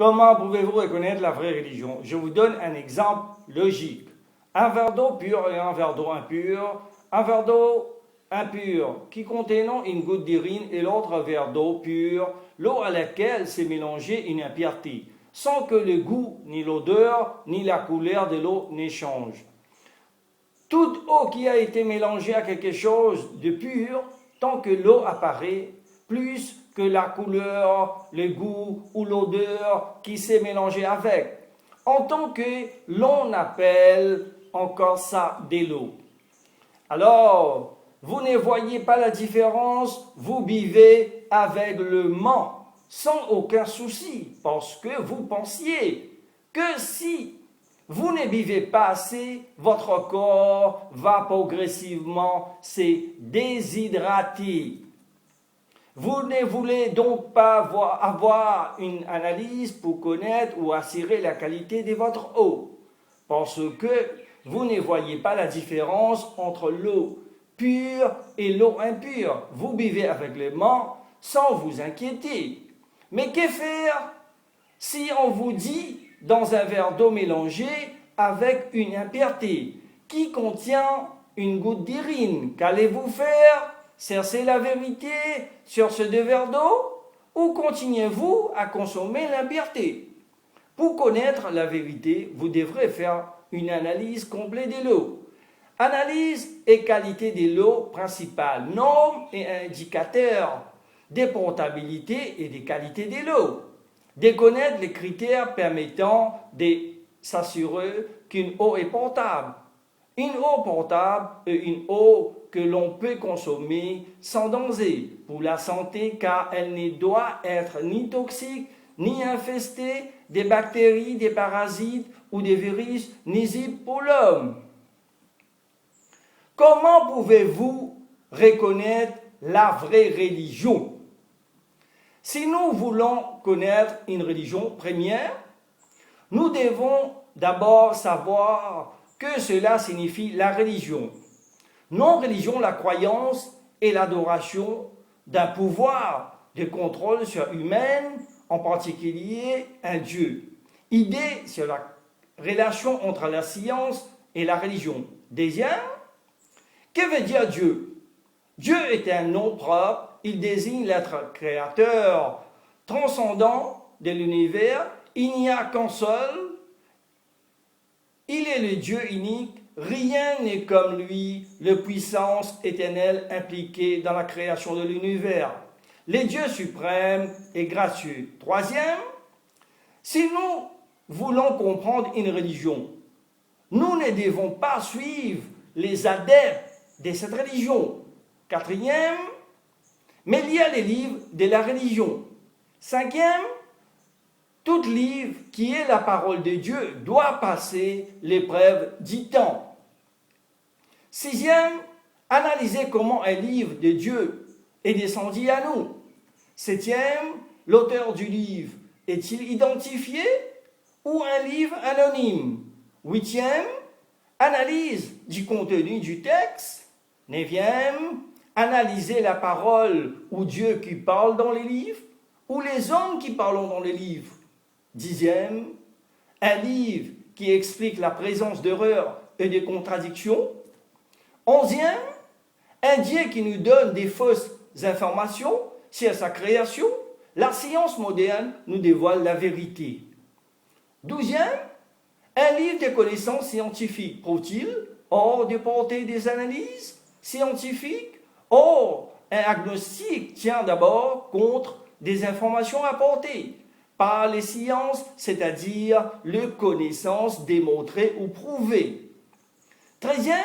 Comment pouvez-vous reconnaître la vraie religion? Je vous donne un exemple logique. Un verre d'eau pur et un verre d'eau impur. Un verre d'eau impur qui contenant une goutte d'urine et l'autre verre d'eau pure, l'eau à laquelle s'est mélangée une impureté, sans que le goût, ni l'odeur, ni la couleur de l'eau n'échangent. Toute eau qui a été mélangée à quelque chose de pur, tant que l'eau apparaît, plus que la couleur, le goût ou l'odeur qui s'est mélangée avec, en tant que l'on appelle encore ça de l'eau. Alors, vous ne voyez pas la différence, vous buvez aveuglement, sans aucun souci, parce que vous pensiez que si vous ne buvez pas assez, votre corps va progressivement se déshydrater. Vous ne voulez donc pas avoir une analyse pour connaître ou assurer la qualité de votre eau, parce que vous ne voyez pas la différence entre l'eau pure et l'eau impure. Vous buvez aveuglément sans vous inquiéter. Mais que faire si on vous dit dans un verre d'eau mélangé avec une impureté qui contient une goutte d'urine? Qu'allez-vous faire? Cherchez la vérité sur ce deux verres d'eau ou continuez-vous à consommer l'impureté? Pour connaître la vérité, vous devrez faire une analyse complète de l'eau. Analyse et qualité de l'eau principale, normes et indicateurs des potabilités et des qualités de l'eau. De connaître les critères permettant de s'assurer qu'une eau est potable. Une eau potable est une eau que l'on peut consommer sans danger pour la santé car elle ne doit être ni toxique, ni infestée des bactéries, des parasites ou des virus nuisibles pour l'homme. Comment pouvez-vous reconnaître la vraie religion? Si nous voulons connaître une religion première, nous devons d'abord savoir que cela signifie la religion. Non-religion, la croyance et l'adoration d'un pouvoir de contrôle sur humain, en particulier un Dieu. Idée sur la relation entre la science et la religion. Deuxième, que veut dire Dieu? Dieu est un nom propre, il désigne l'être créateur, transcendant de l'univers, il n'y a qu'un seul, il est le Dieu unique, rien n'est comme lui, la puissance éternelle impliquée dans la création de l'univers. Le Dieu suprême et gracieux. Troisième, si nous voulons comprendre une religion, nous ne devons pas suivre les adeptes de cette religion. Quatrième, mais il y a les livres de la religion. Cinquième, tout livre qui est la parole de Dieu doit passer l'épreuve du temps. Sixième, analyser comment un livre de Dieu est descendu à nous. Septième, l'auteur du livre est-il identifié ou un livre anonyme? Huitième, analyse du contenu du texte. Neuvième, analyser la parole ou Dieu qui parle dans les livres ou les hommes qui parlent dans les livres. Dixième, un livre qui explique la présence d'erreurs et de contradictions. Onzième, un Dieu qui nous donne des fausses informations sur sa création. La science moderne nous dévoile la vérité. Douzième, un livre de connaissances scientifiques prouve-t-il, hors de portée des analyses scientifiques? Or, un agnostique tient d'abord compte des informations apportées par les sciences, c'est-à-dire les connaissances démontrées ou prouvées. Treizième,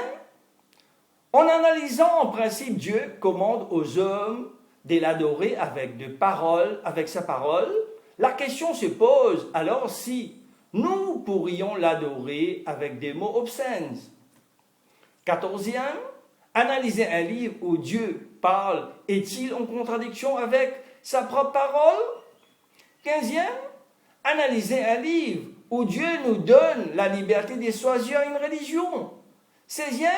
en analysant en principe, Dieu commande aux hommes de l'adorer avec sa parole. La question se pose alors si nous pourrions l'adorer avec des mots obscènes. Quatorzième, analyser un livre où Dieu parle est-il en contradiction avec sa propre parole? Quinzième, analyser un livre où Dieu nous donne la liberté de choisir une religion. Seizième,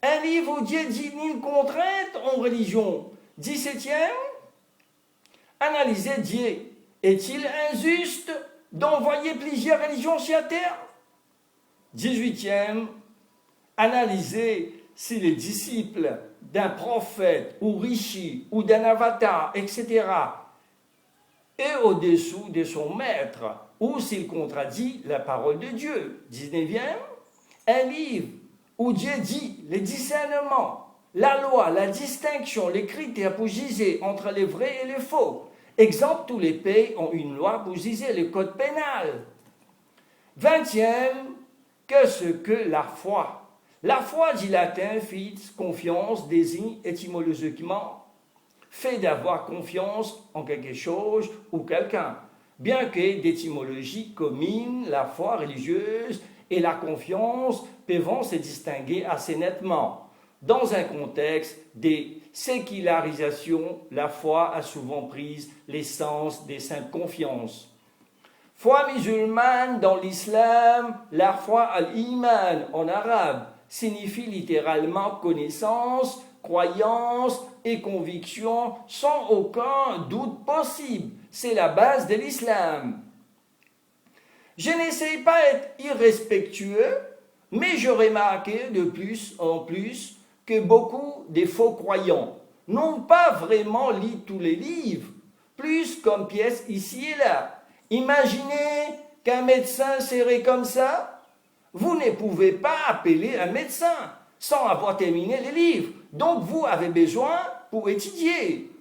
un livre où Dieu dit une contrainte en religion. 17e, analyser Dieu. Est-il injuste d'envoyer plusieurs religions sur la terre? 18e, analyser si les disciples d'un prophète ou rishi ou d'un avatar, etc., est au-dessous de son maître, ou s'il contredit la parole de Dieu. 19e, un livre où Dieu dit les discernements, la loi, la distinction, les critères pour juger entre les vrais et les faux. Exemple, tous les pays ont une loi pour juger le code pénal. 20e, qu'est-ce que la foi? La foi du latin fide, confiance, désigne étymologiquement fait d'avoir confiance en quelque chose ou quelqu'un. Bien que d'étymologie commune, la foi religieuse et la confiance peuvent se distinguer assez nettement. Dans un contexte de sécularisation, la foi a souvent pris l'essence des saintes confiances. Foi musulmane dans l'islam, la foi al-iman en arabe, signifie littéralement connaissance, croyance et conviction sans aucun doute possible. C'est la base de l'islam. Je n'essaye pas d'être irrespectueux, mais je remarque de plus en plus que beaucoup des faux croyants n'ont pas vraiment lu tous les livres, plus comme pièces ici et là. Imaginez qu'un médecin serait comme ça. Vous ne pouvez pas appeler un médecin sans avoir terminé les livres. Donc vous avez besoin pour étudier.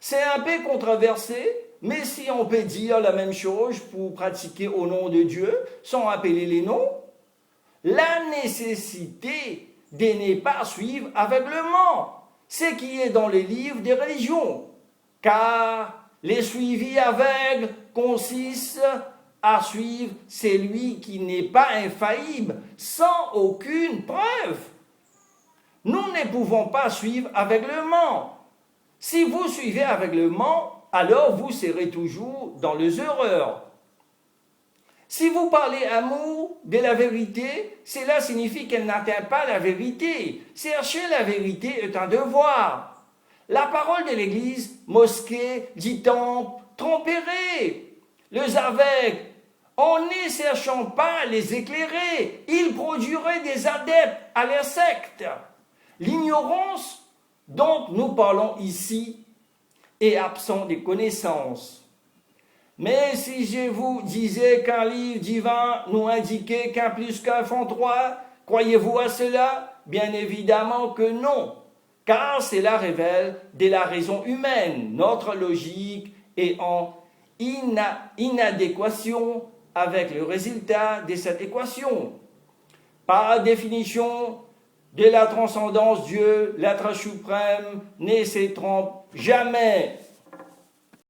C'est un peu controversé, mais si on peut dire la même chose pour pratiquer au nom de Dieu sans appeler les noms, la nécessité de ne pas suivre aveuglement ce qui est dans les livres des religions, car les suivis aveugles consistent à suivre celui qui n'est pas infaillible, sans aucune preuve. Nous ne pouvons pas suivre aveuglement. Si vous suivez aveuglement, alors vous serez toujours dans les erreurs. Si vous parlez amour de la vérité, cela signifie qu'elle n'atteint pas la vérité. Chercher la vérité est un devoir. La parole de l'Église, mosquée, dit temple, tromperait. Les aveugles, en ne cherchant pas à les éclairer, ils produiraient des adeptes à leur secte. L'ignorance dont nous parlons ici est absente de connaissances. Mais si je vous disais qu'un livre divin nous indiquait qu'un plus qu'un font trois, croyez-vous à cela? Bien évidemment que non, car cela révèle de la raison humaine. Notre logique est en inadéquation avec le résultat de cette équation. Par définition de la transcendance, Dieu, l'être suprême, ne se trompe jamais.